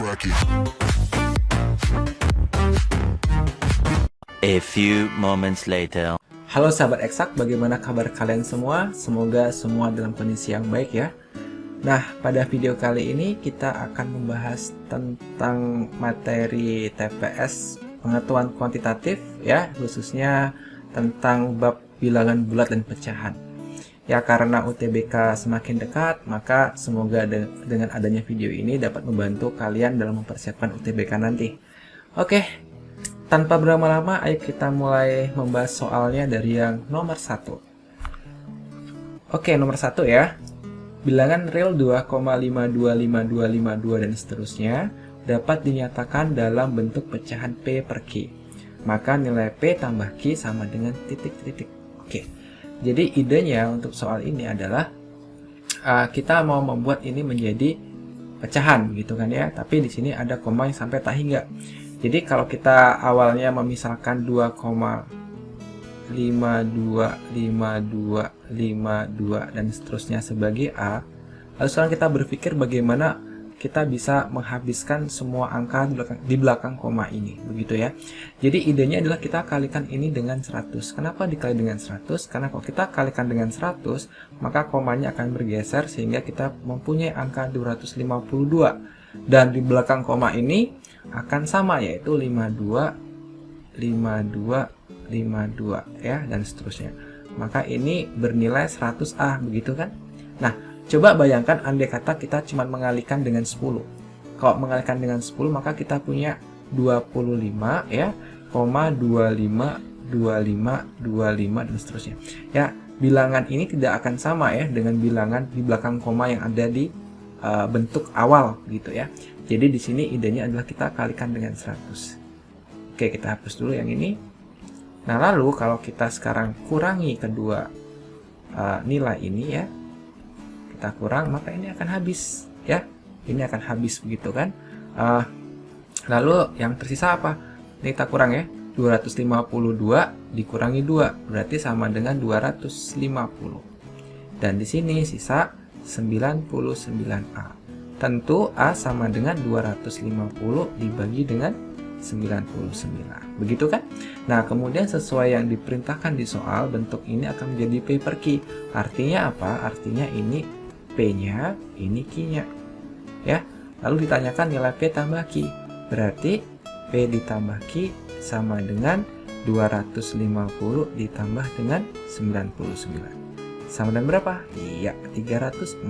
crack it. A few moments later. Halo sahabat eksak, bagaimana kabar kalian semua? Semoga semua dalam kondisi yang baik ya. Nah, pada video kali ini kita akan membahas tentang materi TPS pengetahuan kuantitatif ya, khususnya tentang bab bilangan bulat dan pecahan. Ya, karena UTBK semakin dekat, maka semoga dengan adanya video ini dapat membantu kalian dalam mempersiapkan UTBK nanti. Oke, tanpa berlama-lama, ayo kita mulai membahas soalnya dari yang nomor 1. Oke, nomor 1 ya. Bilangan real 2,525252 dan seterusnya dapat dinyatakan dalam bentuk pecahan P per Q. Maka nilai P tambah Q sama dengan titik-titik. Oke, jadi idenya untuk soal ini adalah kita mau membuat ini menjadi pecahan gitu kan ya. Tapi di sini ada koma yang sampai tak hingga. Jadi kalau kita awalnya memisalkan 2,525252 dan seterusnya sebagai A, lalu sekarang kita berpikir bagaimana kita bisa menghabiskan semua angka di belakang koma ini, begitu ya. Jadi idenya adalah kita kalikan ini dengan 100. Kenapa dikali dengan 100? Karena kalau kita kalikan dengan 100, maka komanya akan bergeser sehingga kita mempunyai angka 252. Dan di belakang koma ini akan sama, yaitu 52, 52, 52 ya, dan seterusnya. Maka ini bernilai 100A, begitu kan? Nah, coba bayangkan andai kata kita cuma mengalihkan dengan 10. Kalau mengalihkan dengan 10, maka kita punya 25 ya, 25, 25, 25 dan seterusnya. Ya, bilangan ini tidak akan sama ya dengan bilangan di belakang koma yang ada di bentuk awal gitu ya. Jadi di sini idenya adalah kita kalikan dengan 100. Oke, kita hapus dulu yang ini. Nah, lalu kalau kita sekarang kurangi kedua nilai ini ya, kita kurang, maka ini akan habis ya. Ini akan habis begitu kan. Lalu yang tersisa apa? Ini kita kurang ya. 252 dikurangi 2 berarti sama dengan 250. Dan di sini sisa 99A. Tentu A sama dengan 250 dibagi dengan 99. Begitu kan? Nah, kemudian sesuai yang diperintahkan di soal, bentuk ini akan menjadi P per Q. Artinya apa? Artinya ini P-nya, ini Q-nya. Ya. Lalu ditanyakan nilai P tambah Q. Berarti P ditambah Q sama dengan 250 ditambah dengan 99. Sama dengan berapa? Iya, 349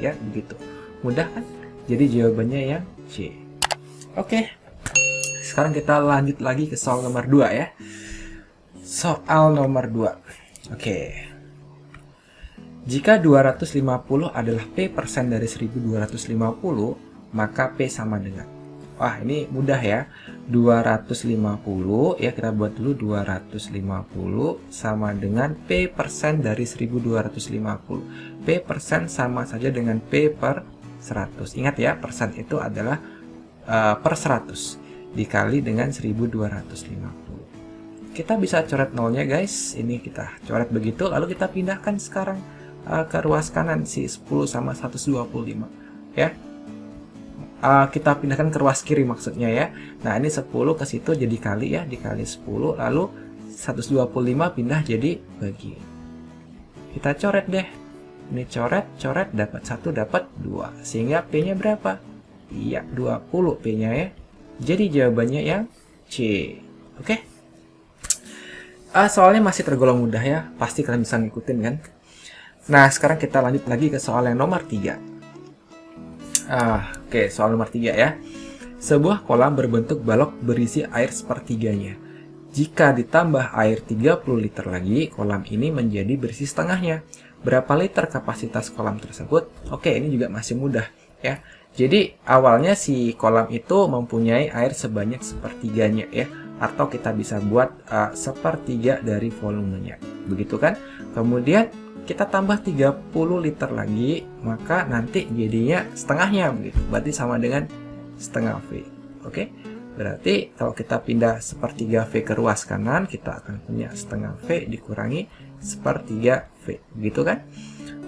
ya, begitu. Mudah kan? Jadi jawabannya yang C. Oke. Sekarang kita lanjut lagi ke soal nomor 2 ya. Soal nomor 2. Oke. Jika 250 adalah P% dari 1250, maka P sama dengan. Wah, ini mudah ya. 250 ya, kita buat dulu 250 sama dengan P% dari 1250. P% sama saja dengan P per 100. Ingat ya, persen itu adalah per 100 dikali dengan 1250. Kita bisa coret nolnya guys. Ini kita coret begitu, lalu kita pindahkan sekarang ke ruas kanan si 10 sama 125 ya. Kita pindahkan ke ruas kiri maksudnya ya. Nah, ini 10 ke situ jadi kali ya, dikali 10, lalu 125 pindah jadi bagi. Kita coret deh. Ini coret, dapat 1, dapat 2. Sehingga P-nya berapa? Iya, 20 P-nya ya. Jadi jawabannya yang C. Oke? Soalnya masih tergolong mudah ya. Pasti kalian bisa ngikutin kan? Nah, sekarang kita lanjut lagi ke soal yang nomor 3. Oke, soal nomor 3 ya. Sebuah kolam berbentuk balok berisi air sepertiganya. Jika ditambah air 30 liter lagi, kolam ini menjadi berisi setengahnya. Berapa liter kapasitas kolam tersebut? Oke, ini juga masih mudah ya. Jadi awalnya si kolam itu mempunyai air sebanyak sepertiganya ya. Atau kita bisa buat sepertiga dari volumenya. Begitu kan? Kemudian kita tambah 30 liter lagi, maka nanti jadinya setengahnya begitu. Berarti sama dengan setengah V. Oke? Berarti kalau kita pindah sepertiga V ke ruas kanan, kita akan punya setengah V dikurangi sepertiga V. Begitu kan?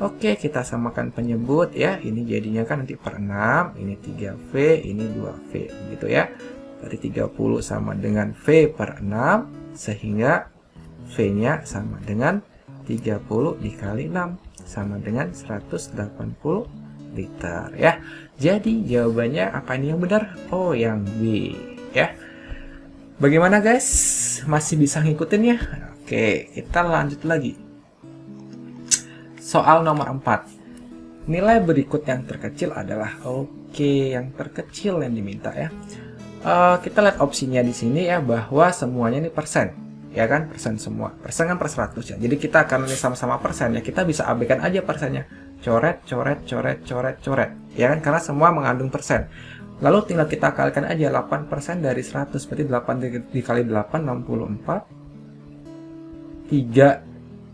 Oke, kita samakan penyebut ya. Ini jadinya kan nanti per 6, ini 3V, ini 2V gitu ya. Berarti 30 sama dengan V per 6, sehingga V-nya sama dengan 30 dikali 6, sama dengan 180 liter ya. Jadi jawabannya apa ini yang benar? Oh, yang B ya. Bagaimana guys? Masih bisa ngikutin ya? Oke, kita lanjut lagi. Soal nomor 4. Nilai berikut yang terkecil adalah yang terkecil yang diminta ya. Kita lihat opsinya di sini ya, bahwa semuanya ini persen. Ya kan, persen semua. Persen kan per 100 ya. Jadi kita karena ini sama-sama persen ya, kita bisa abaikan aja persennya. Coret, coret, coret, coret, coret. Ya kan, karena semua mengandung persen. Lalu tinggal kita kalikan aja 8% dari 100. Berarti 8 dikali 8, 64. 3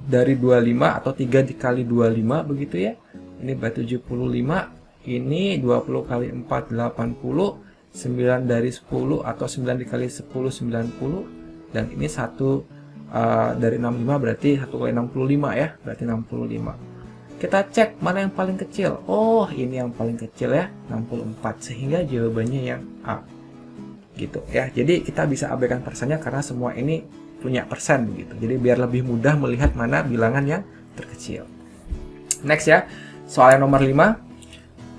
dari 25 atau 3 dikali 25 begitu ya. Ini berarti 75. Ini 20 kali 4, 80. 9 dari 10 atau 9 dikali 10, 90. Dan ini 1 dari 65 berarti 1 kali 65 ya. Berarti 65. Kita cek mana yang paling kecil. Oh, ini yang paling kecil ya, 64. Sehingga jawabannya yang A. Gitu ya. Jadi kita bisa abaikan persennya karena semua ini punya persen begitu. Jadi biar lebih mudah melihat mana bilangan yang terkecil. Next ya. Soal yang nomor 5.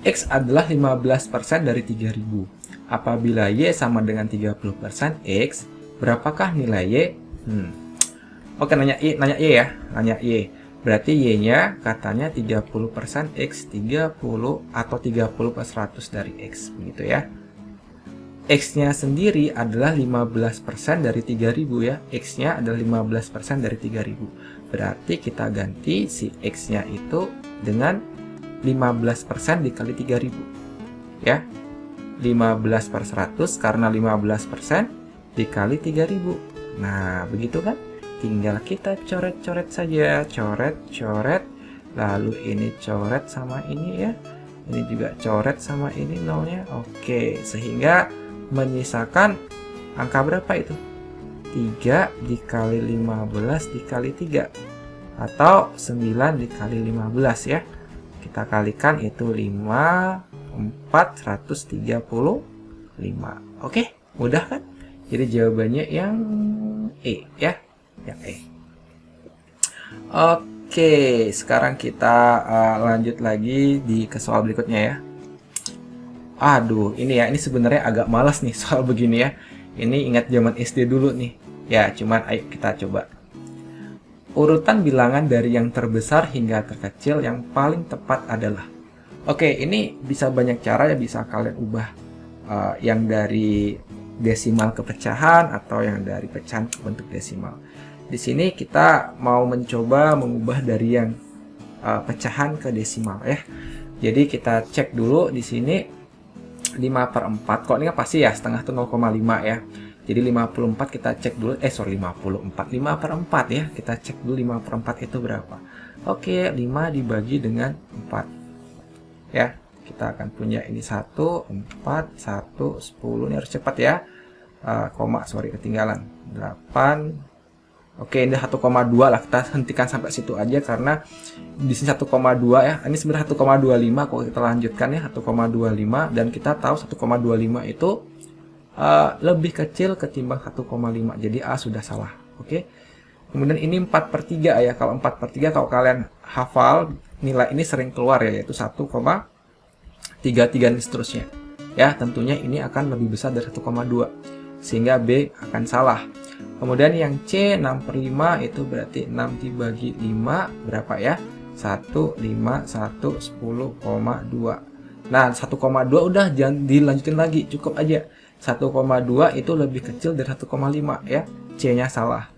X adalah 15% dari 3000. Apabila Y sama dengan 30% X, berapakah nilai Y? Oke, nanya Y ya. Nanya Y. Berarti Y-nya katanya 30% X 30 atau 30 per 100 dari X. Begitu ya. X-nya sendiri adalah 15% dari 3000 ya. X-nya adalah 15% dari 3000. Berarti kita ganti si X-nya itu dengan 15% dikali 3000. Ya. 15 per 100 karena 15% dikali 3000. Nah, begitu kan? Tinggal kita coret-coret saja. Coret, coret. Lalu ini coret sama ini ya. Ini juga coret sama ini nolnya. Oke, sehingga menyisakan angka berapa itu? 3 dikali 15 dikali 3 atau 9 dikali 15 ya. Kita kalikan itu 435. Oke, mudah kan? Jadi jawabannya yang E ya, yang E. Oke, sekarang kita lanjut lagi ke soal berikutnya ya. Aduh, ini sebenarnya agak malas nih soal begini ya. Ini ingat zaman SD dulu nih. Ya, cuman ayo kita coba. Urutan bilangan dari yang terbesar hingga terkecil yang paling tepat adalah. Oke, ini bisa banyak cara ya, bisa kalian ubah yang dari desimal ke pecahan atau yang dari pecahan ke bentuk desimal. Di sini kita mau mencoba mengubah dari yang pecahan ke desimal ya. Jadi kita cek dulu di sini 5/4. Kok ini kan pasti ya, setengah itu 0,5 ya. Jadi 54 kita cek dulu. 54. 5/4 ya. Kita cek dulu 5/4 itu berapa. Oke, 5 dibagi dengan 4. Ya, kita akan punya ini 1, 4, 1, 10. Ini harus cepat ya. Ketinggalan. 8. Oke, ini 1,2 lah. Kita hentikan sampai situ aja karena di sini 1,2 ya. Ini sebenarnya 1,25 kalau kita lanjutkan ya, 1,25 dan kita tahu 1,25 itu lebih kecil ketimbang 1,5. Jadi A sudah salah. Oke. Kemudian ini 4/3 ya. Kalau 4/3 kalau kalian hafal nilai ini sering keluar ya, yaitu 1,33 dan seterusnya. Ya, tentunya ini akan lebih besar dari 1,2. Sehingga B akan salah. Kemudian yang C 6/5 itu berarti 6 dibagi 5 berapa ya? 1, 5, 1, 10,2. Nah, 1,2 udah jangan dilanjutin lagi, cukup aja. 1,2 itu lebih kecil dari 1,5 ya. C-nya salah.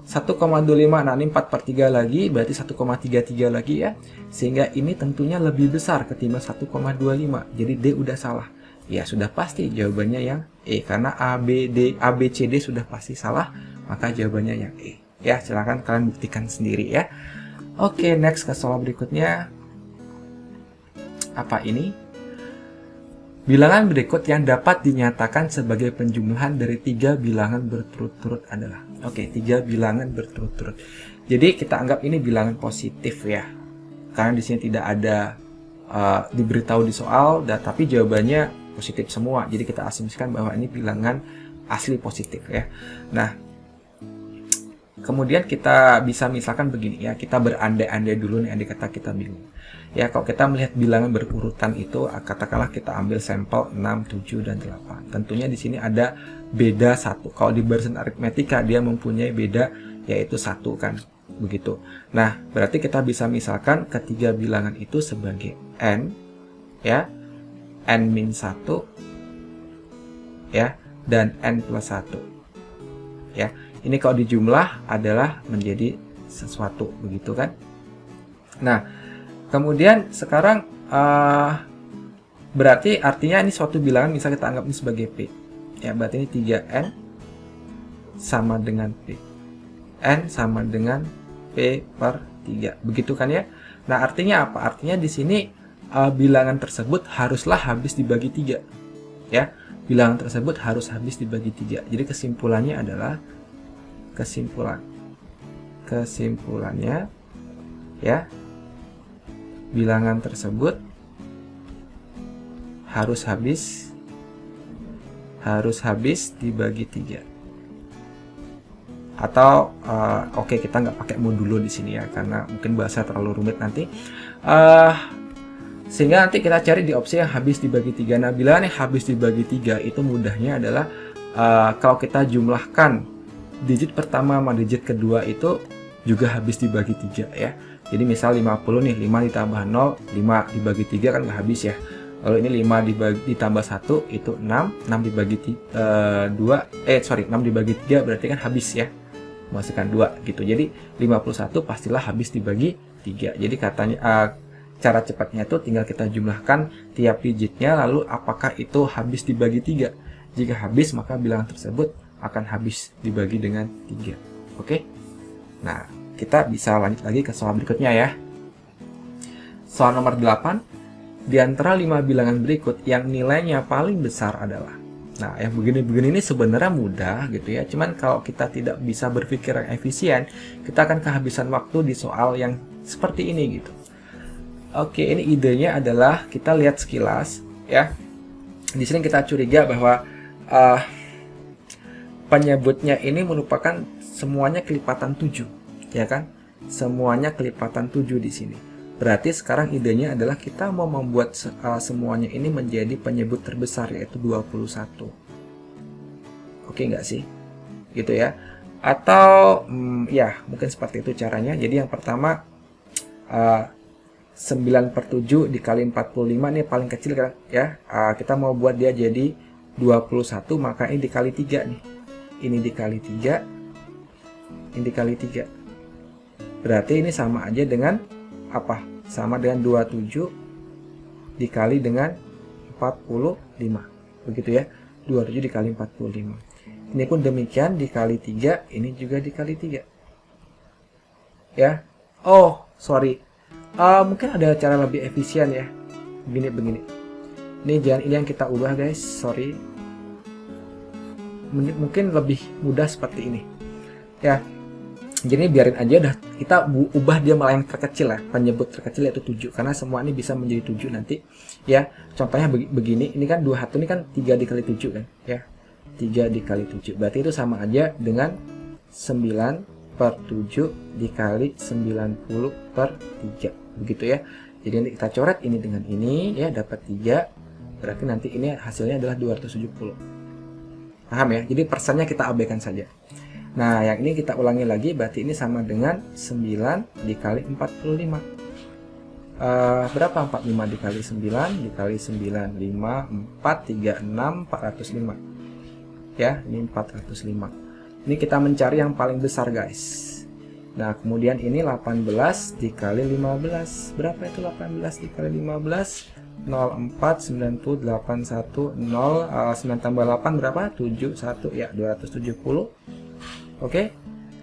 1,25, nah ini 4/3 lagi, berarti 1,33 lagi ya. Sehingga ini tentunya lebih besar ketimbang 1,25. Jadi D udah salah. Ya, sudah pasti jawabannya yang E. Karena A, B, C, D sudah pasti salah, maka jawabannya yang E. Ya, silahkan kalian buktikan sendiri ya. Oke, next ke soal berikutnya. Apa ini? Bilangan berikut yang dapat dinyatakan sebagai penjumlahan dari 3 bilangan berturut-turut adalah. Oke, 3 bilangan berturut-turut. Jadi kita anggap ini bilangan positif ya. karena di sini tidak ada diberitahu di soal, tapi jawabannya positif semua. Jadi kita asumsikan bahwa ini bilangan asli positif ya. Nah, kemudian kita bisa misalkan begini ya, kita berandai-andai dulu nih, andai kata kita bingung. Ya, kalau kita melihat bilangan berurutan itu, katakanlah kita ambil sampel 6, 7, dan 8. Tentunya di sini ada beda 1. Kalau di barisan aritmetika dia mempunyai beda yaitu 1 kan, begitu. Nah, berarti kita bisa misalkan ketiga bilangan itu sebagai n, ya, n-1, ya, dan n plus 1. Ya, ini kalau dijumlah adalah menjadi sesuatu, begitu kan? Nah, kemudian sekarang berarti artinya ini suatu bilangan, misal kita anggap ini sebagai P. Ya, berarti ini 3N sama dengan P. N sama dengan P per 3. Begitu kan ya? Nah, artinya apa? Artinya di sini bilangan tersebut haruslah habis dibagi 3. Ya, bilangan tersebut harus habis dibagi 3. Jadi kesimpulannya adalah kesimpulannya ya, bilangan tersebut harus habis dibagi 3. Atau oke, kita nggak pakai modulo di sini ya, karena mungkin bahasa terlalu rumit nanti. Sehingga nanti kita cari di opsi yang habis dibagi 3. Nah, bilangan yang habis dibagi 3 itu mudahnya adalah kalau kita jumlahkan digit pertama sama digit kedua itu juga habis dibagi 3 ya. Jadi misal 50 nih, 5 ditambah 0, 5 dibagi 3 kan nggak habis ya. Lalu ini 5 ditambah 1 itu 6, 6 dibagi 6 dibagi 3 berarti kan habis ya. Masukkan 2 gitu. Jadi 51 pastilah habis dibagi 3. Jadi katanya cara cepatnya itu tinggal kita jumlahkan tiap digitnya, lalu apakah itu habis dibagi 3. Jika habis, maka bilangan tersebut akan habis dibagi dengan 3. Oke? Nah, kita bisa lanjut lagi ke soal berikutnya ya. Soal nomor 8. Di antara 5 bilangan berikut yang nilainya paling besar adalah. Nah, yang begini-begini ini sebenarnya mudah gitu ya. Cuman kalau kita tidak bisa berpikir yang efisien, kita akan kehabisan waktu di soal yang seperti ini gitu. Oke, ini idenya adalah kita lihat sekilas ya. Di sini kita curiga bahwa penyebutnya ini merupakan semuanya kelipatan 7, ya kan? Semuanya kelipatan 7 di sini. Berarti sekarang idenya adalah kita mau membuat semuanya ini menjadi penyebut terbesar, yaitu 21. Oke nggak sih? Gitu ya. Atau ya mungkin seperti itu caranya. Jadi yang pertama 9/7 dikali 45 ini paling kecil kan ya. Kita mau buat dia jadi 21, maka ini dikali 3 nih. Ini dikali 3, ini dikali 3. Berarti ini sama aja dengan apa? Sama dengan 27 dikali dengan 45. Begitu ya. 27 dikali 45. Ini pun demikian, dikali 3, ini juga dikali 3. Ya. Oh, sorry. Mungkin ada cara lebih efisien ya. Begini. Ini yang kita ubah guys, sorry. Mungkin lebih mudah seperti ini. Ya. Jadi biarin aja dah, kita ubah dia malah yang terkecil lah, penyebut terkecil yaitu 7, karena semua ini bisa menjadi 7 nanti. Ya, contohnya begini, ini kan 21 ini kan 3 dikali 7 kan, ya. 3 dikali 7. Berarti itu sama aja dengan 9/7 dikali 90 per 3. Begitu ya. Jadi nanti kita coret ini dengan ini ya, dapat 3. Berarti nanti ini hasilnya adalah 270. Paham ya? Jadi persennya kita abaikan saja. Nah, yang ini kita ulangi lagi, berarti ini sama dengan 9 dikali 45. Berapa 45 dikali 9? Dikali 9, 5, 4, 3, 6, 405. Ya, ini 405. Ini kita mencari yang paling besar guys. Nah, kemudian ini 18 dikali 15. Berapa itu 18 dikali 15? 04, 90, 81, 0, 9 tambah 8 berapa? 71, ya 270. Oke,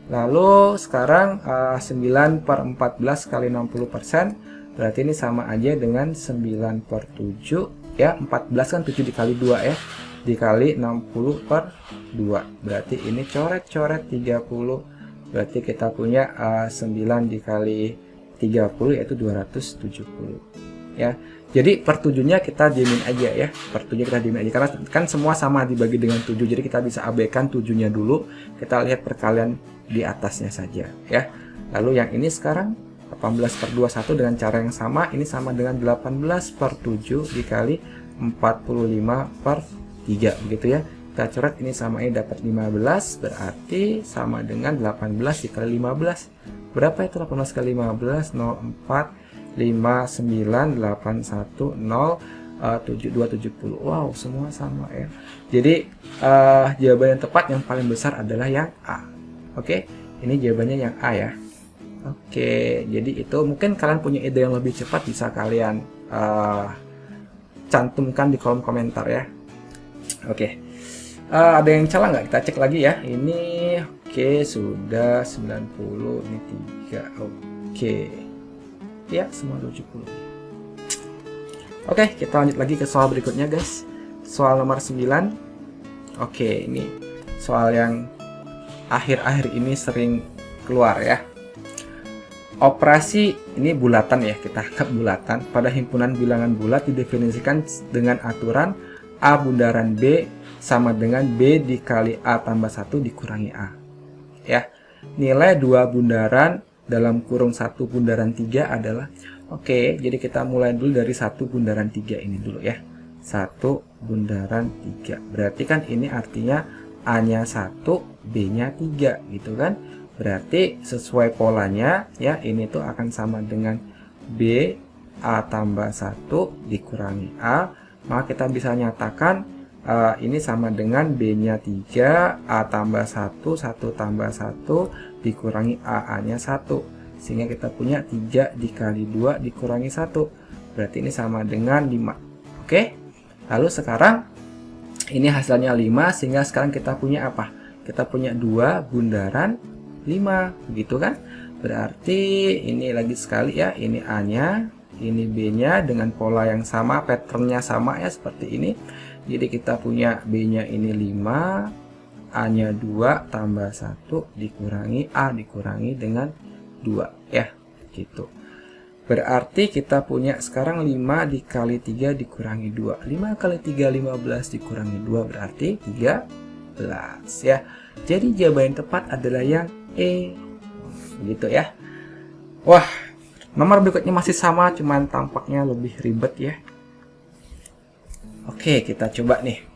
lalu sekarang 9/14 kali 60%, berarti ini sama aja dengan 9/7 ya, 14 kan 7 dikali 2 ya, dikali 60/2, berarti ini coret-coret 30, berarti kita punya 9 dikali 30 yaitu 270 ya. Jadi per 7-nya kita diemin aja ya. Per 7-nya kita diemin aja karena kan semua sama dibagi dengan 7. Jadi kita bisa abaikan 7-nya dulu. Kita lihat perkalian di atasnya saja ya. Lalu yang ini sekarang 18 per 21 dengan cara yang sama. Ini sama dengan 18 per 7 dikali 45 per 3 begitu ya. Kita coret ini sama ini dapat 15, berarti sama dengan 18 dikali 15. Berapa itu 18 kali 15? 04 59 81 0 270. Wow, semua sama ya. Jadi jawaban yang tepat yang paling besar adalah yang A. Oke, ini jawabannya yang A ya. Oke, jadi itu mungkin kalian punya ide yang lebih cepat bisa kalian cantumkan di kolom komentar ya. Oke, ada yang salah nggak? Kita cek lagi ya. Ini oke, sudah 90, ini 3. Oke. Ya, semua 70. Oke, kita lanjut lagi ke soal berikutnya guys. Soal nomor 9. Oke, ini soal yang akhir-akhir ini sering keluar ya. Operasi ini bulatan ya, kita anggap bulatan. Pada himpunan bilangan bulat didefinisikan dengan aturan A bundaran B sama dengan B dikali A tambah 1 dikurangi A. Ya, nilai 2 bundaran dalam kurung 1 bundaran 3 adalah oke, jadi kita mulai dulu dari 1 bundaran 3 ini dulu ya. 1 bundaran 3. Berarti kan ini artinya A-nya 1, B-nya 3 gitu kan. Berarti sesuai polanya ya, ini tuh akan sama dengan B A tambah 1 dikurangi A. Maka kita bisa nyatakan ini sama dengan B-nya 3, A tambah 1, 1 tambah 1 dikurangi A-nya 1. Sehingga kita punya 3 dikali 2 dikurangi 1. Berarti ini sama dengan 5. Oke? Lalu sekarang ini hasilnya 5, sehingga sekarang kita punya apa? Kita punya 2 bundaran 5, gitu kan? Berarti ini lagi sekali ya, ini A-nya, ini B-nya dengan pola yang sama, patternnya sama ya, seperti ini. Jadi kita punya B-nya ini 5, A-nya 2 tambah 1 dikurangi A dikurangi dengan 2 ya, gitu. Berarti kita punya sekarang 5 dikali 3 dikurangi 2. 5 kali 3 15 dikurangi 2 berarti 13 ya. Jadi jawaban yang tepat adalah yang E. Gitu ya. Wah, nomor berikutnya masih sama, cuman tampaknya lebih ribet ya. Oke, kita coba nih.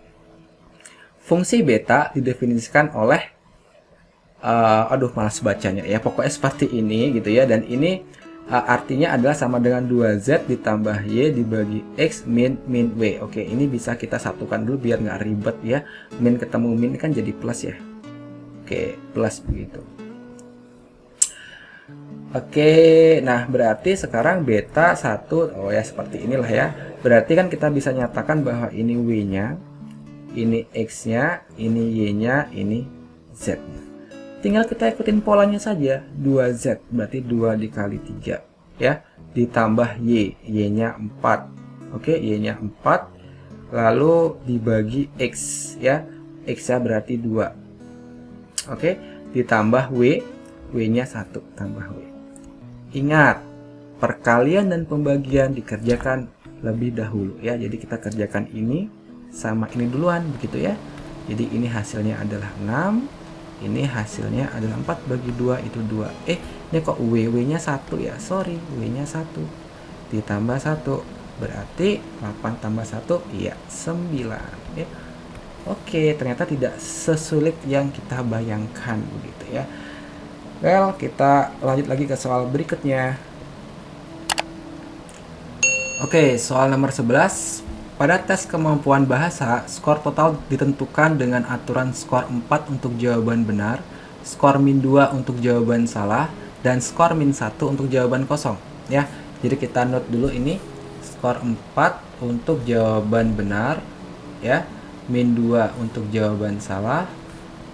Fungsi beta didefinisikan oleh aduh malas bacanya ya, pokoknya seperti ini gitu ya. Dan ini artinya adalah sama dengan 2Z ditambah Y dibagi X min W. Oke, ini bisa kita satukan dulu biar nggak ribet ya. Min ketemu min kan jadi plus ya. Oke, plus begitu. Oke, nah berarti sekarang beta 1, oh ya seperti inilah ya. Berarti kan kita bisa nyatakan bahwa ini W-nya, ini X-nya, ini Y-nya, ini Z. Tinggal kita ikutin polanya saja, 2Z berarti 2 dikali 3 ya, ditambah Y, Y-nya 4. Oke, Y-nya 4, lalu dibagi X ya, X-nya berarti 2. Oke, ditambah W, W-nya 1 tambah W. Ingat, perkalian dan pembagian dikerjakan lebih dahulu ya. Jadi kita kerjakan ini sama ini duluan begitu ya. Jadi ini hasilnya adalah 6, ini hasilnya adalah 4 bagi 2 itu 2. Ini kok W-nya 1 ya. Sorry, W-nya 1 ditambah 1 berarti 8 tambah 1 iya 9 ya. Oke, ternyata tidak sesulit yang kita bayangkan begitu ya. Well, kita lanjut lagi ke soal berikutnya. Oke, soal nomor 11. Pada tes kemampuan bahasa, skor total ditentukan dengan aturan skor 4 untuk jawaban benar, skor min 2 untuk jawaban salah, dan skor min 1 untuk jawaban kosong. Ya, jadi kita note dulu ini, skor 4 untuk jawaban benar, ya, min 2 untuk jawaban salah,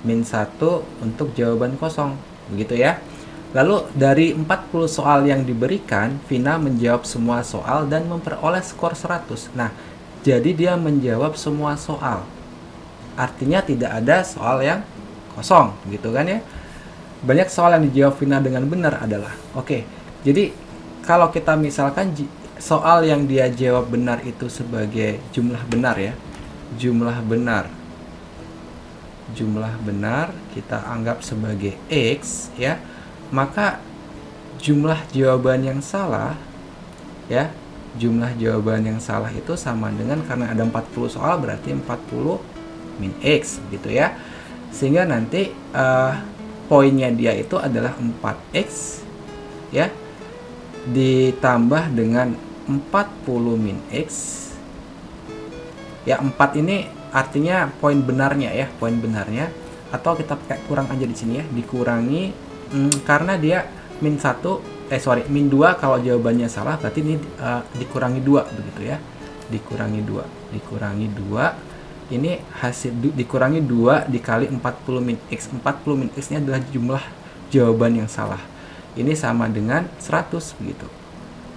min 1 untuk jawaban kosong. Begitu ya. Lalu dari 40 soal yang diberikan, Vina menjawab semua soal dan memperoleh skor 100. Nah, jadi dia menjawab semua soal. Artinya tidak ada soal yang kosong, gitu kan ya. Banyak soal yang dijawab Vina dengan benar adalah. Oke, jadi kalau kita misalkan soal yang dia jawab benar itu sebagai jumlah benar ya, jumlah benar kita anggap sebagai X ya, maka jumlah jawaban yang salah ya, jumlah jawaban yang salah itu sama dengan, karena ada 40 soal berarti 40 min X gitu ya, sehingga nanti poinnya dia itu adalah 4X ya, ditambah dengan 40 min X ya. 4 ini artinya poin benarnya ya, poin benarnya, atau kita pakai kurang aja di sini ya, dikurangi karena dia min 2 kalau jawabannya salah, berarti ini dikurangi 2 begitu ya, dikurangi 2 ini hasil dikurangi 2 dikali 40 min X. 40 min X ini adalah jumlah jawaban yang salah, ini sama dengan 100 begitu,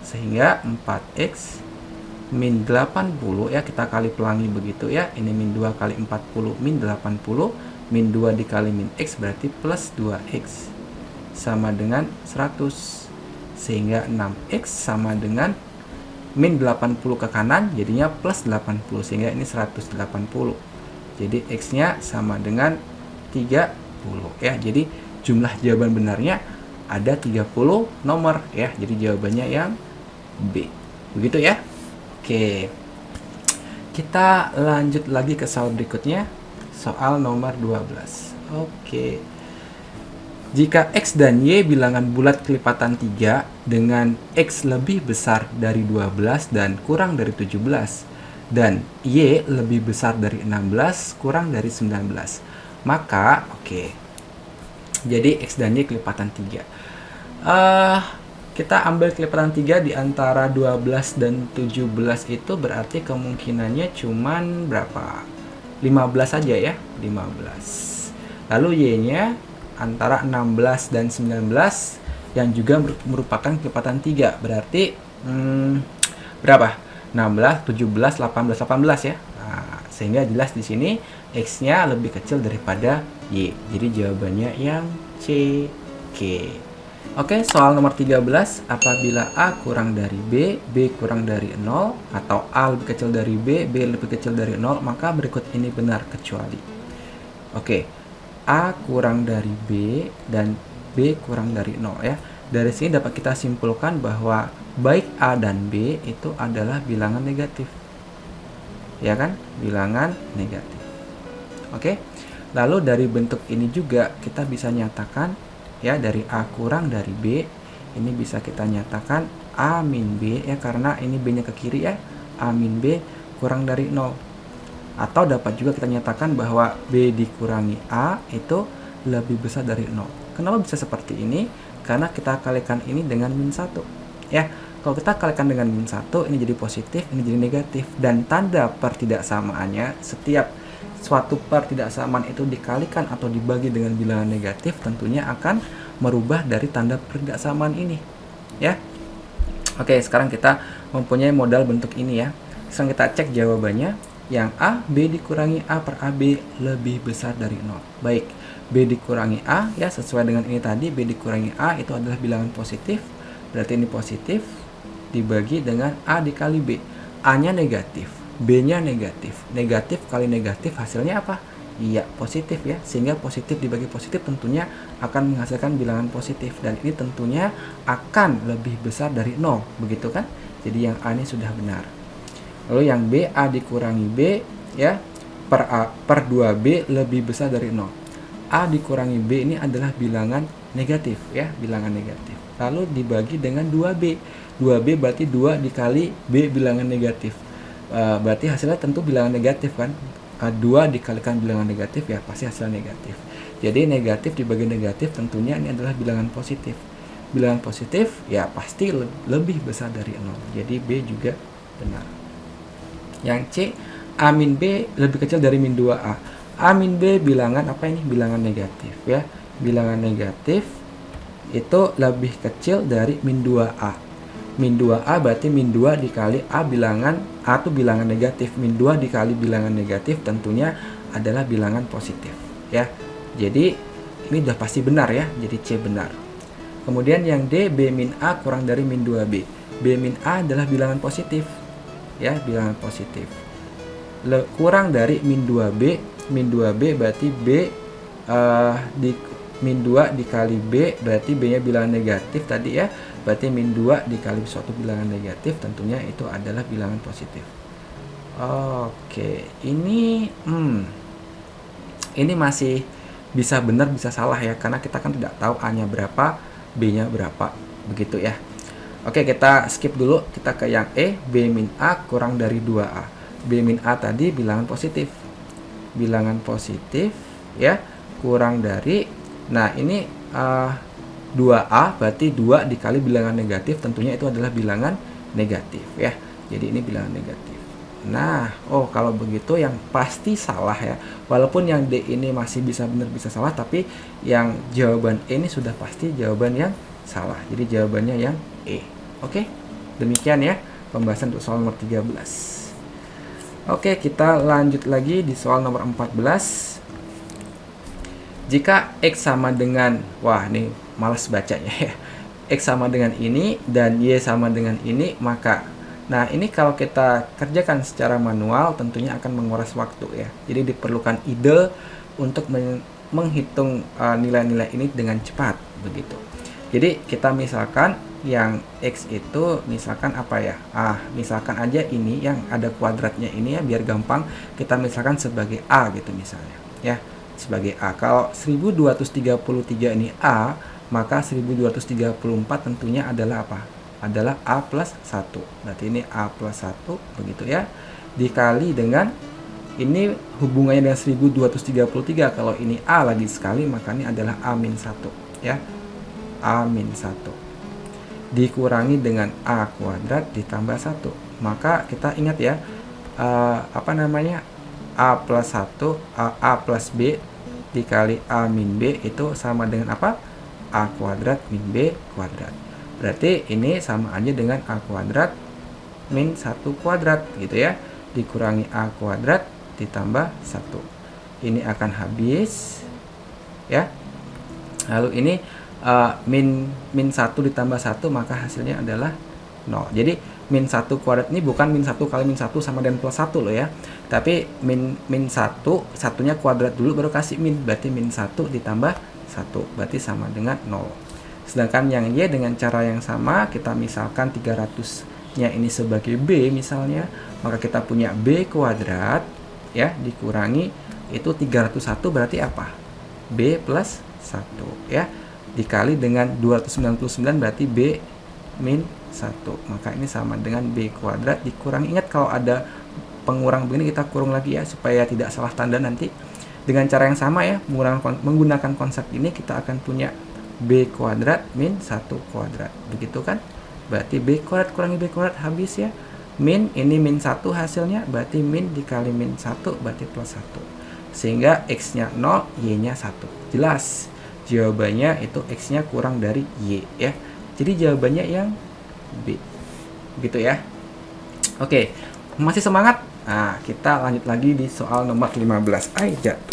sehingga 4X min 80 ya, kita kali pelangi begitu ya, ini min 2 kali 40 min 80, min 2 dikali min X berarti plus 2X sama dengan 100, sehingga 6X sama dengan min 80 ke kanan jadinya plus 80, sehingga ini 180, jadi X nya sama dengan 30 ya. Jadi jumlah jawaban benarnya ada 30 nomor ya, jadi jawabannya yang B begitu ya. Oke, kita lanjut lagi ke soal berikutnya, soal nomor 12. Oke, jika X dan Y bilangan bulat kelipatan 3 dengan X lebih besar dari 12 dan kurang dari 17, dan Y lebih besar dari 16 kurang dari 19, maka jadi X dan Y kelipatan 3. Kita ambil kelipatan 3 di antara 12 dan 17 itu berarti kemungkinannya cuman berapa? 15 saja ya, 15. Lalu Y-nya antara 16 dan 19 yang juga merupakan kelipatan 3. Berarti berapa? 16, 17, 18, 18 ya. Nah, sehingga jelas di sini X-nya lebih kecil daripada Y. Jadi jawabannya yang C. Oke. Oke, soal nomor 13, apabila A kurang dari B, B kurang dari 0, atau A lebih kecil dari B, B lebih kecil dari 0, maka berikut ini benar kecuali. Oke, A kurang dari B dan B kurang dari 0 ya. Dari sini dapat kita simpulkan bahwa baik A dan B itu adalah bilangan negatif. Ya kan? Bilangan negatif. Oke. Lalu dari bentuk ini juga kita bisa nyatakan ya, dari A kurang dari B ini bisa kita nyatakan A min B ya, karena ini B nya ke kiri ya, A min B kurang dari 0. Atau dapat juga kita nyatakan bahwa B dikurangi A itu lebih besar dari 0. Kenapa bisa seperti ini? Karena kita kalikan ini dengan min 1 ya. Kalau kita kalikan dengan min 1, ini jadi positif, ini jadi negatif, dan tanda pertidaksamaannya, setiap suatu pertidaksamaan itu dikalikan atau dibagi dengan bilangan negatif, tentunya akan merubah dari tanda pertidaksamaan ini ya. Oke, sekarang kita mempunyai modal bentuk ini ya. Sekarang kita cek jawabannya. Yang A, B dikurangi A per AB lebih besar dari 0. Baik, B dikurangi A ya, sesuai dengan ini tadi, B dikurangi A itu adalah bilangan positif, berarti ini positif dibagi dengan A dikali B. A nya negatif, B nya negatif, negatif kali negatif hasilnya apa? Iya, positif ya, sehingga positif dibagi positif tentunya akan menghasilkan bilangan positif, dan ini tentunya akan lebih besar dari 0, begitu kan? Jadi yang A ini sudah benar. Lalu yang B, A dikurangi B ya, per 2B lebih besar dari 0. A dikurangi B ini adalah bilangan negatif ya, bilangan negatif. Lalu dibagi dengan 2B. 2B berarti 2 dikali B bilangan negatif. Berarti hasilnya tentu bilangan negatif kan. 2 dikalikan bilangan negatif ya pasti hasilnya negatif. Jadi negatif dibagi negatif tentunya ini adalah bilangan positif. Bilangan positif ya pasti lebih besar dari 0. Jadi B juga benar. Yang C, A min B lebih kecil dari min 2A. A min B bilangan apa ini? Bilangan negatif ya. Bilangan negatif itu lebih kecil dari min 2A. Min 2A berarti min 2 dikali A bilangan, A itu bilangan negatif, min 2 dikali bilangan negatif tentunya adalah bilangan positif ya. Jadi ini udah pasti benar ya, jadi C benar. Kemudian yang D, B min A kurang dari min 2B. B min A adalah bilangan positif. Ya, bilangan positif. Kurang dari min 2B. Min 2B berarti B di min 2 dikali B, berarti B-nya bilangan negatif tadi ya. Berarti min 2 dikali suatu bilangan negatif, tentunya itu adalah bilangan positif. Oke, ini masih bisa benar bisa salah ya, karena kita kan tidak tahu A-nya berapa, B-nya berapa, begitu ya. Oke, kita skip dulu, kita ke yang E, B min A kurang dari 2A. B min A tadi bilangan positif. Bilangan positif ya, kurang dari, nah ini 2A berarti 2 dikali bilangan negatif, tentunya itu adalah bilangan negatif ya. Jadi ini bilangan negatif. Nah, kalau begitu yang pasti salah ya. Walaupun yang D ini masih bisa benar bisa salah, tapi yang jawaban E ini sudah pasti jawaban yang salah. Jadi jawabannya yang E. Oke, demikian ya pembahasan untuk soal nomor 13. Oke, kita lanjut lagi di soal nomor 14. Jika X sama dengan, wah ini malas bacanya ya, X sama dengan ini dan Y sama dengan ini, maka nah ini kalau kita kerjakan secara manual tentunya akan menguras waktu ya. Jadi diperlukan ide untuk menghitung nilai-nilai ini dengan cepat begitu. Jadi kita misalkan yang X itu misalkan apa ya, misalkan aja ini yang ada kuadratnya ini ya, biar gampang kita misalkan sebagai A gitu misalnya ya, sebagai A. Kalau 1233 ini A, maka 1234 tentunya adalah apa? Adalah A plus 1. Berarti ini A plus 1 begitu ya. Dikali dengan ini hubungannya dengan 1233. Kalau ini A lagi sekali, maka ini adalah A min 1 ya. A min 1 dikurangi dengan A kuadrat ditambah 1. Maka kita ingat ya, A plus 1, A plus B dikali A min B itu sama dengan apa? A kuadrat min B kuadrat. Berarti ini sama aja dengan A kuadrat min 1 kuadrat gitu ya. Dikurangi A kuadrat ditambah 1. Ini akan habis ya. Lalu ini min 1 ditambah 1, maka hasilnya adalah 0. Jadi min 1 kuadrat ini bukan min 1 kali min 1 sama dengan plus 1 loh ya. Tapi min 1, satunya kuadrat dulu baru kasih min. Berarti min 1 ditambah 1, berarti sama dengan 0. Sedangkan yang Y dengan cara yang sama, kita misalkan 300-nya ini sebagai B misalnya, maka kita punya B kuadrat ya, dikurangi itu 301 berarti apa? B plus 1 ya. Dikali dengan 299 berarti B min 1. Maka ini sama dengan B kuadrat dikurangi. Ingat kalau ada pengurang begini kita kurung lagi ya, supaya tidak salah tanda nanti. Dengan cara yang sama ya, menggunakan konsep ini kita akan punya B kuadrat min 1 kuadrat. Begitu kan? Berarti B kuadrat kurangi B kuadrat habis ya. Min, ini min 1 hasilnya, berarti min dikali min 1 berarti plus 1. Sehingga X-nya 0, Y-nya 1. Jelas? Jawabannya itu X-nya kurang dari Y ya. Jadi jawabannya yang B. Begitu ya. Oke, masih semangat? Nah, kita lanjut lagi di soal nomor 15. Jatuh.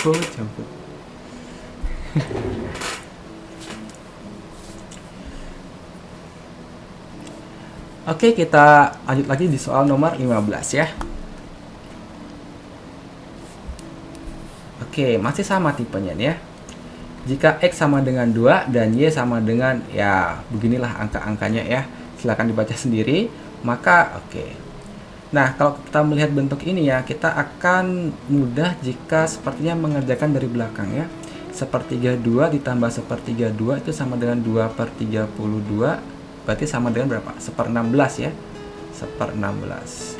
Campur. Oke, kita lanjut lagi di soal nomor 15 ya. Oke, masih sama tipenya nih ya. Jika X sama dengan 2 dan Y sama dengan, ya beginilah angka-angkanya ya. Silahkan dibaca sendiri. Maka nah, kalau kita melihat bentuk ini ya, kita akan mudah jika sepertinya mengerjakan dari belakang ya. Sepertiga 2 ditambah sepertiga 2 itu sama dengan 2 per 32. Berarti sama dengan berapa? 1/16 ya. 1/16.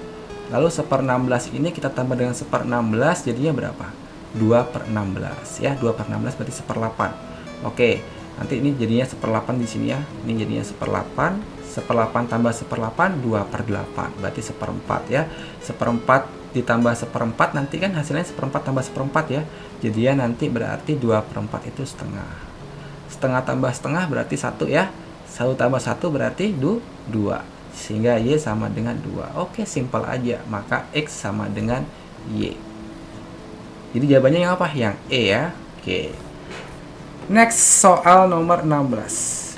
Lalu 1/16 ini kita tambah dengan 1/16 jadinya berapa? 2/16 ya. 2/16 berarti 1/8. Oke, nanti ini jadinya 1/8 di sini ya. Ini jadinya 1/8. 1/8 tambah 1/8 2/8 berarti 1/4 ya. 1/4 ditambah 1/4 nanti kan hasilnya 1/4 tambah 1/4 ya. Jadinya nanti berarti 2/4 itu setengah. Setengah tambah setengah berarti 1 ya. 1 tambah 1 berarti 2. Sehingga Y sama dengan 2. Oke, simpel aja. Maka X sama dengan Y. Jadi jawabannya yang apa? Yang E ya. Oke. Next, soal nomor 16.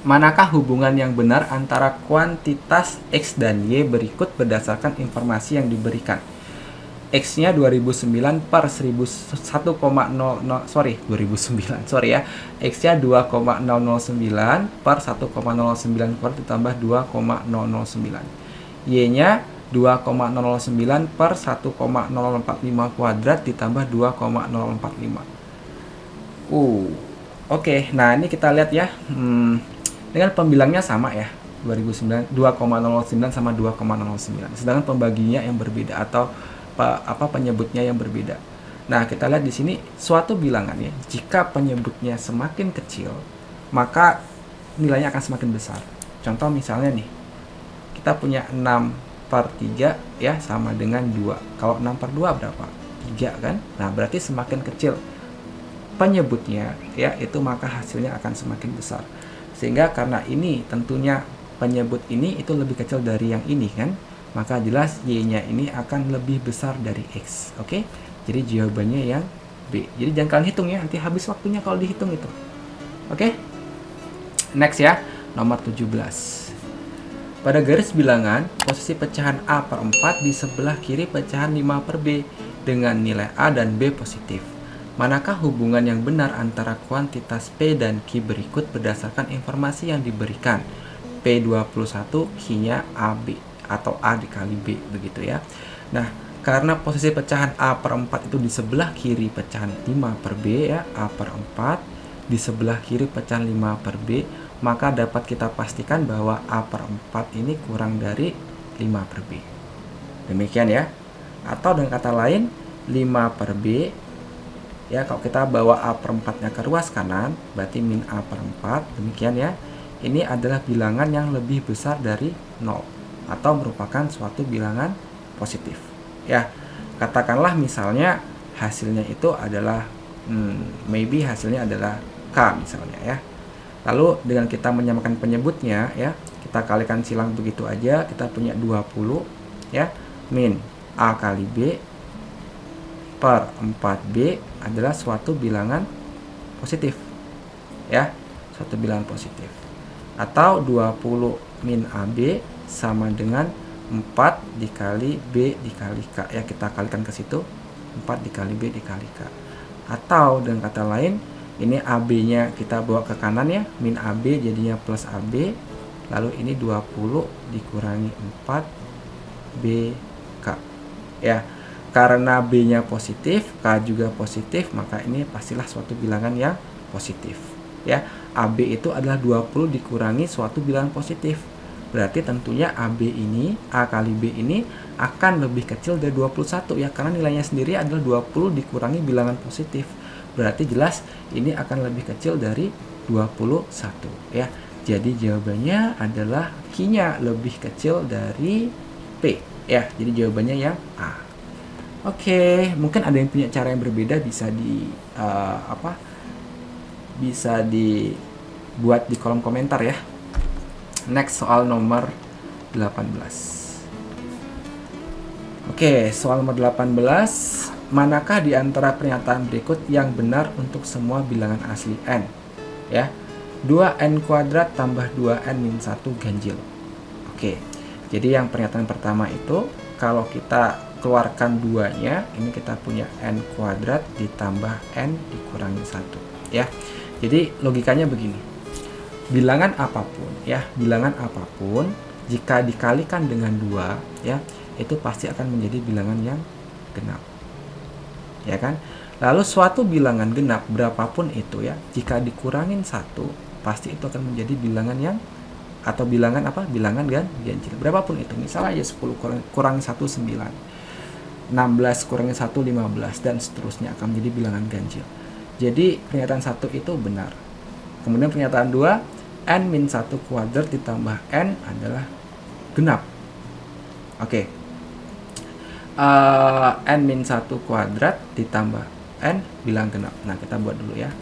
Manakah hubungan yang benar antara kuantitas X dan Y berikut berdasarkan informasi yang diberikan? X-nya 2009 per 2009, sorry ya. X-nya 2,009 per 1,009 kuadrat ditambah 2,009. Y-nya 2,009 per 1,045 kuadrat ditambah 2,045. Oke. Nah, ini kita lihat ya. Dengan pembilangnya sama ya. 2,009 sama 2,009. Sedangkan pembaginya yang berbeda atau penyebutnya yang berbeda. Nah, kita lihat di sini suatu bilangan ya. Jika penyebutnya semakin kecil, maka nilainya akan semakin besar. Contoh misalnya nih, kita punya 6/3 ya sama dengan 2. Kalau 6/2 berapa? 3 kan? Nah, berarti semakin kecil penyebutnya ya, itu maka hasilnya akan semakin besar. Sehingga karena ini tentunya penyebut ini itu lebih kecil dari yang ini kan, maka jelas Y-nya ini akan lebih besar dari X. Oke? Jadi jawabannya yang B. Jadi jangan kalian hitung ya, nanti habis waktunya kalau dihitung itu. Oke? Next ya, nomor 17. Pada garis bilangan, posisi pecahan A/4 di sebelah kiri pecahan 5/B dengan nilai A dan B positif. Manakah hubungan yang benar antara kuantitas P dan Q berikut berdasarkan informasi yang diberikan? P21, Q-nya AB atau A dikali B, begitu ya. Nah, karena posisi pecahan A/4 itu di sebelah kiri pecahan 5/B ya, A/4 di sebelah kiri pecahan 5/B, maka dapat kita pastikan bahwa A/4 ini kurang dari 5/B. Demikian ya. Atau dengan kata lain, 5/B ya, kalau kita bawa A/4-nya ke ruas kanan, berarti min A/4, demikian ya. Ini adalah bilangan yang lebih besar dari 0 atau merupakan suatu bilangan positif. Ya, katakanlah misalnya hasilnya itu adalah maybe hasilnya adalah K misalnya ya. Lalu dengan kita menyamakan penyebutnya ya, kita kalikan silang begitu aja, kita punya 20 ya, min A kali B per 4B adalah suatu bilangan positif ya, suatu bilangan positif. Atau 20 min AB sama dengan 4 dikali B dikali K ya, kita kalikan ke situ, 4 dikali B dikali K. Atau dengan kata lain, ini AB nya kita bawa ke kanan ya, min AB jadinya plus AB, lalu ini 20 dikurangi 4 B K ya. Karena B-nya positif, K juga positif, maka ini pastilah suatu bilangan yang positif. Ya, AB itu adalah 20 dikurangi suatu bilangan positif. Berarti tentunya AB ini, A kali B ini akan lebih kecil dari 21 ya, karena nilainya sendiri adalah 20 dikurangi bilangan positif. Berarti jelas ini akan lebih kecil dari 21 ya. Jadi jawabannya adalah Q-nya lebih kecil dari P ya. Jadi jawabannya yang A. Oke, mungkin ada yang punya cara yang berbeda, bisa bisa dibuat di kolom komentar ya. Next, soal nomor 18. Oke, soal nomor 18. Manakah di antara pernyataan berikut yang benar untuk semua bilangan asli n? Ya, 2n kuadrat tambah 2n min 1 ganjil. Oke, jadi yang pernyataan pertama itu, kalau kita keluarkan 2-nya, ini kita punya n kuadrat ditambah n dikurangi 1 ya. Jadi logikanya begini, bilangan apapun ya, bilangan apapun jika dikalikan dengan 2 ya, itu pasti akan menjadi bilangan yang genap ya kan. Lalu suatu bilangan genap berapapun itu ya, jika dikurangin 1 pasti itu akan menjadi bilangan yang, atau bilangan apa, bilangan ganjil berapapun itu. Misalnya ya 10 kurang 1 9, 16 kurangi 1 15, dan seterusnya akan menjadi bilangan ganjil. Jadi pernyataan 1 itu benar. Kemudian pernyataan 2, n min 1 kuadrat ditambah n adalah genap. Oke. N min 1 kuadrat ditambah n bilang genap. Nah, kita buat dulu ya.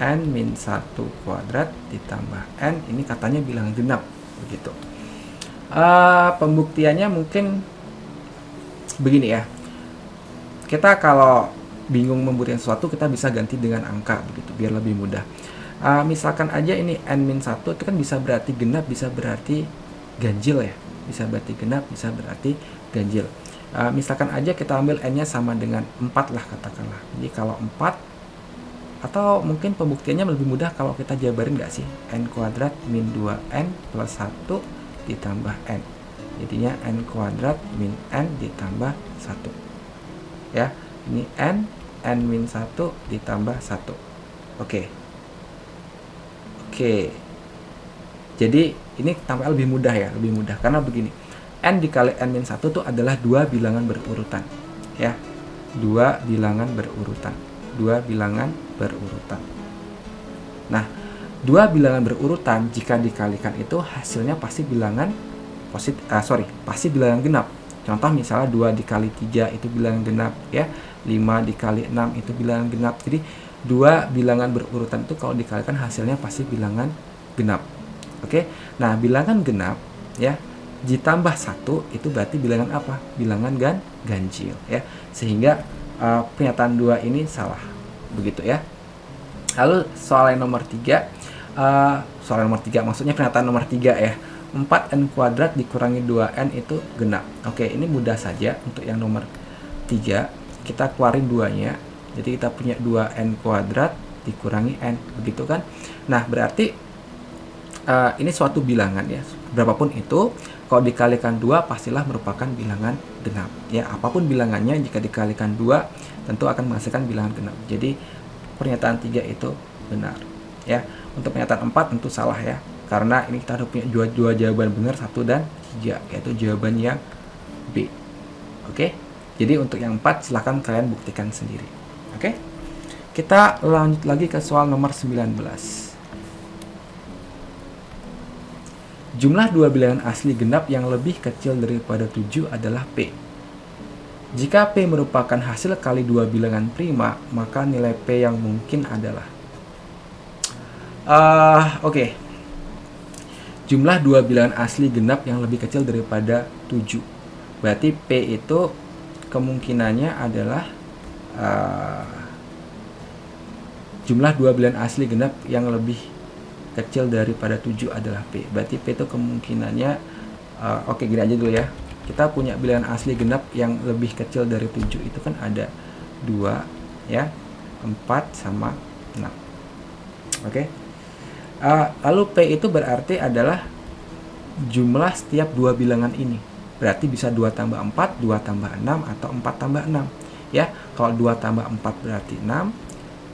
N min 1 kuadrat ditambah n, ini katanya bilangan genap begitu. Pembuktiannya mungkin begini ya. Kita kalau bingung membuktikan sesuatu, kita bisa ganti dengan angka begitu biar lebih mudah. Misalkan aja ini n-1 itu kan bisa berarti genap, bisa berarti ganjil ya. Bisa berarti genap, bisa berarti ganjil. Misalkan aja kita ambil n-nya sama dengan 4 lah katakanlah. Jadi kalau 4, atau mungkin pembuktiannya lebih mudah kalau kita jabarin nggak sih? N kuadrat min 2n plus 1 ditambah n. Jadinya n kuadrat min n ditambah 1. Ya, ini n min 1 ditambah 1. Oke. Jadi ini tampaknya lebih mudah ya, lebih mudah karena begini. N dikali n min 1 itu adalah dua bilangan berurutan. Ya. Dua bilangan berurutan. Nah, dua bilangan berurutan jika dikalikan itu hasilnya pasti bilangan pasti bilangan genap. Contoh misalnya 2 dikali 3 itu bilangan genap ya. 5 dikali 6 itu bilangan genap. Jadi dua bilangan berurutan itu kalau dikalikan hasilnya pasti bilangan genap. Oke. Nah, bilangan genap ya ditambah 1 itu berarti bilangan apa? Bilangan ganjil ya. Sehingga pernyataan 2 ini salah. Begitu ya. Lalu soal yang nomor 3, maksudnya pernyataan nomor 3 ya. 4n kuadrat dikurangi 2n itu genap. Oke, ini mudah saja untuk yang nomor 3. Kita keluarin 2-nya. Jadi kita punya 2n kuadrat dikurangi n, begitu kan? Nah, berarti ini suatu bilangan ya. Berapapun itu, kalau dikalikan 2 pastilah merupakan bilangan genap. Ya, apapun bilangannya jika dikalikan 2 tentu akan menghasilkan bilangan genap. Jadi pernyataan 3 itu benar. Ya, untuk pernyataan 4 tentu salah ya. Karena ini kita ada punya dua jawaban benar, 1 dan 3, yaitu jawaban yang B. Oke. Jadi untuk yang 4 silahkan kalian buktikan sendiri. Oke. Kita lanjut lagi ke soal nomor 19. Jumlah dua bilangan asli genap yang lebih kecil daripada 7 adalah P. Jika P merupakan hasil kali dua bilangan prima, maka nilai P yang mungkin adalah Oke. Jumlah dua bilangan asli genap yang lebih kecil daripada 7. Berarti P itu kemungkinannya adalah jumlah dua bilangan asli genap yang lebih kecil daripada 7 adalah P. Berarti P itu kemungkinannya oke, gini aja dulu ya. Kita punya bilangan asli genap yang lebih kecil dari 7 itu kan ada 2 ya, 4 sama 6. Oke. Lalu P itu berarti adalah jumlah setiap dua bilangan ini. Berarti bisa 2 tambah 4, 2 tambah 6, atau 4 tambah 6. Ya, kalau 2 tambah 4 berarti 6,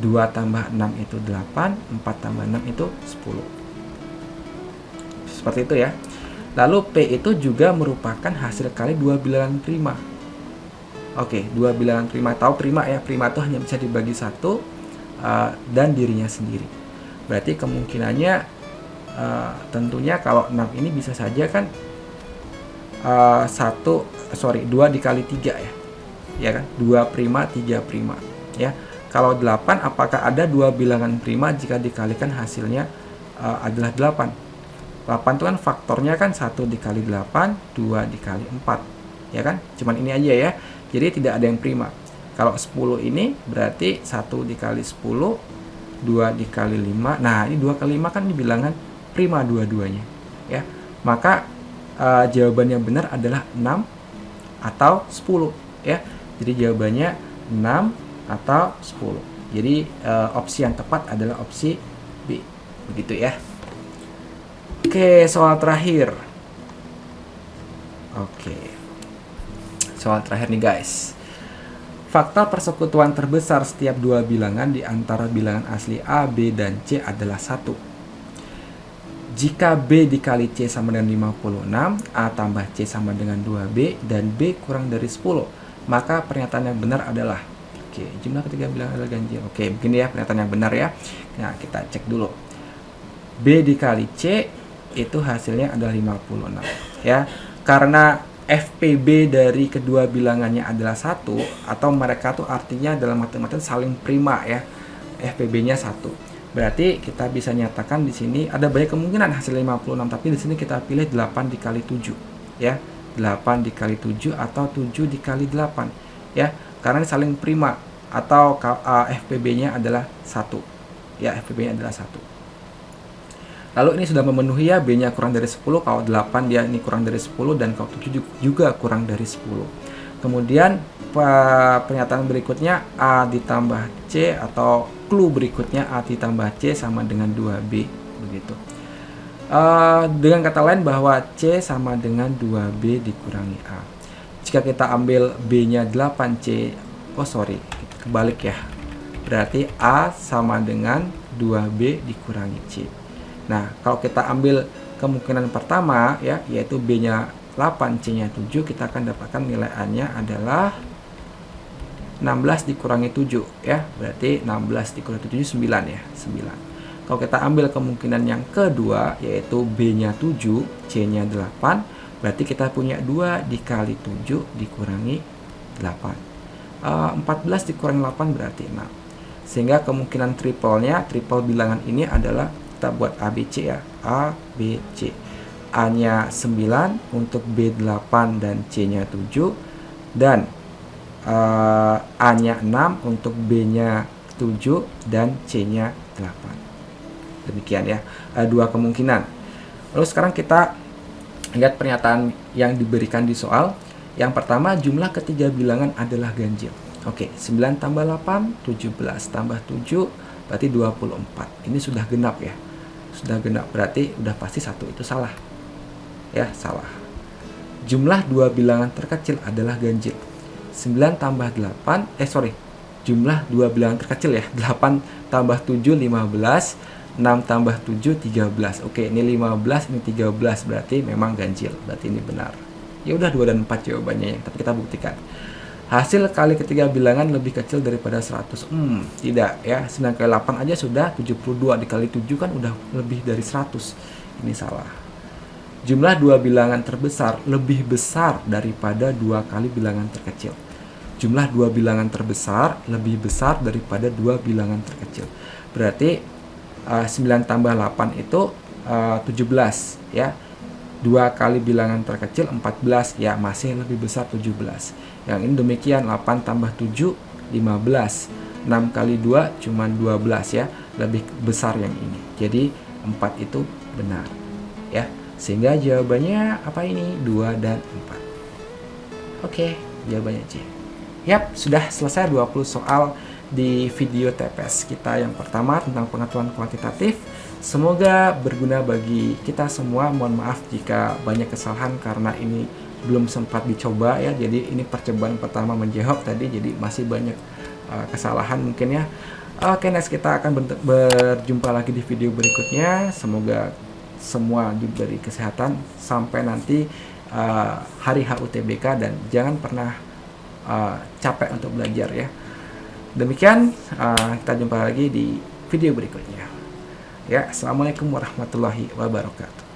2 tambah 6 itu 8, 4 tambah 6 itu 10. Seperti itu ya. Lalu P itu juga merupakan hasil kali dua bilangan prima. Oke, dua bilangan prima. Tahu prima ya, prima itu hanya bisa dibagi 1 dan dirinya sendiri. Berarti kemungkinannya tentunya kalau 6 ini bisa saja kan 2 dikali 3 ya. Ya kan? 2 prima, 3 prima. Ya. Kalau 8, apakah ada dua bilangan prima jika dikalikan hasilnya adalah 8? 8 itu kan faktornya kan 1 dikali 8, 2 dikali 4. Ya kan? Cuman ini aja ya. Jadi tidak ada yang prima. Kalau 10 ini berarti 1 dikali 10, 2 dikali 5. Nah, ini 2 kali 5 kan ini bilangan prima dua-duanya. Ya. Maka jawaban yang benar adalah 6 atau 10. Ya. Jadi jawabannya 6 atau 10. Jadi opsi yang tepat adalah opsi B. Begitu ya. Oke, soal terakhir. Oke. Soal terakhir nih guys. Faktor persekutuan terbesar setiap dua bilangan di antara bilangan asli A, B, dan C adalah 1. Jika B dikali C sama dengan 56, A tambah C sama dengan 2B, dan B kurang dari 10, maka pernyataan yang benar adalah jumlah ketiga bilangan adalah ganjil. Oke, begini ya pernyataan yang benar ya. Nah, kita cek dulu. B dikali C itu hasilnya adalah 56 ya. Karena FPB dari kedua bilangannya adalah 1, atau mereka tuh artinya dalam matematika saling prima ya. FPB-nya 1. Berarti kita bisa nyatakan di sini ada banyak kemungkinan hasil 56, tapi di sini kita pilih 8 dikali 7 ya. 8 dikali 7 atau 7 dikali 8 ya, karena ini saling prima atau FPB-nya adalah 1 ya, FPB-nya adalah 1. Lalu ini sudah memenuhi ya, B-nya kurang dari 10, kalau 8 dia ini kurang dari 10, dan kalau 7 juga kurang dari 10. Kemudian pernyataan berikutnya A ditambah C, atau clue berikutnya A ditambah C sama dengan 2B begitu. Dengan kata lain bahwa C sama dengan 2B dikurangi A. Jika kita ambil B-nya 8C, kebalik ya. Berarti A sama dengan 2B dikurangi C. Nah, kalau kita ambil kemungkinan pertama ya, yaitu B-nya 8, C-nya 7, kita akan dapatkan nilai A-nya adalah 16 dikurangi 7 ya. Berarti 16 dikurangi 7 9 ya, 9. Kalau kita ambil kemungkinan yang kedua, yaitu B-nya 7, C-nya 8, berarti kita punya 2 dikali 7 dikurangi 8. 14 dikurangi 8 berarti 6. Sehingga kemungkinan triple bilangan ini adalah, kita buat ABC ya, ABC. A-nya 9, untuk B8 dan C-nya 7, dan A-nya 6, untuk B-nya 7 dan C-nya 8. Demikian ya, dua kemungkinan. Lalu sekarang kita lihat pernyataan yang diberikan di soal. Yang pertama, jumlah ketiga bilangan adalah ganjil. Oke, 9 tambah 8, 17 tambah 7, berarti 24. Ini sudah genap ya. Sudah genap, berarti udah pasti satu itu salah. Ya, salah. Jumlah dua bilangan terkecil adalah ganjil. 9 tambah 8, jumlah dua bilangan terkecil ya. 8 tambah 7, 15. 6 tambah 7, 13. Oke, ini 15, ini 13, berarti memang ganjil. Berarti ini benar. Ya udah 2 dan 4 jawabannya, tapi kita buktikan. Hasil kali ketiga bilangan lebih kecil daripada 100. Tidak ya. 9 kali 8 aja sudah 72, dikali 7 kan udah lebih dari 100. Ini salah. Jumlah dua bilangan terbesar lebih besar daripada 2 kali bilangan terkecil. Jumlah dua bilangan terbesar lebih besar daripada 2 bilangan terkecil. Berarti 9 tambah 8 itu 17 ya. 2 kali bilangan terkecil 14 ya, masih lebih besar 17. Yang ini demikian, 8 tambah 7, 15. 6 kali 2 cuma 12 ya, lebih besar yang ini. Jadi 4 itu benar ya. Sehingga jawabannya apa ini? 2 dan 4. Oke, jawabannya C. Yap, sudah selesai 20 soal di video TPS kita yang pertama tentang pengetahuan kuantitatif. Semoga berguna bagi kita semua. Mohon maaf jika banyak kesalahan karena ini belum sempat dicoba ya. Jadi ini percobaan pertama menjawab tadi, jadi masih banyak kesalahan mungkin ya. Oke, next kita akan berjumpa lagi di video berikutnya. Semoga semua diberi kesehatan sampai nanti hari HUTBK, dan jangan pernah capek untuk belajar ya. Demikian, kita jumpa lagi di video berikutnya. Ya, assalamualaikum warahmatullahi wabarakatuh.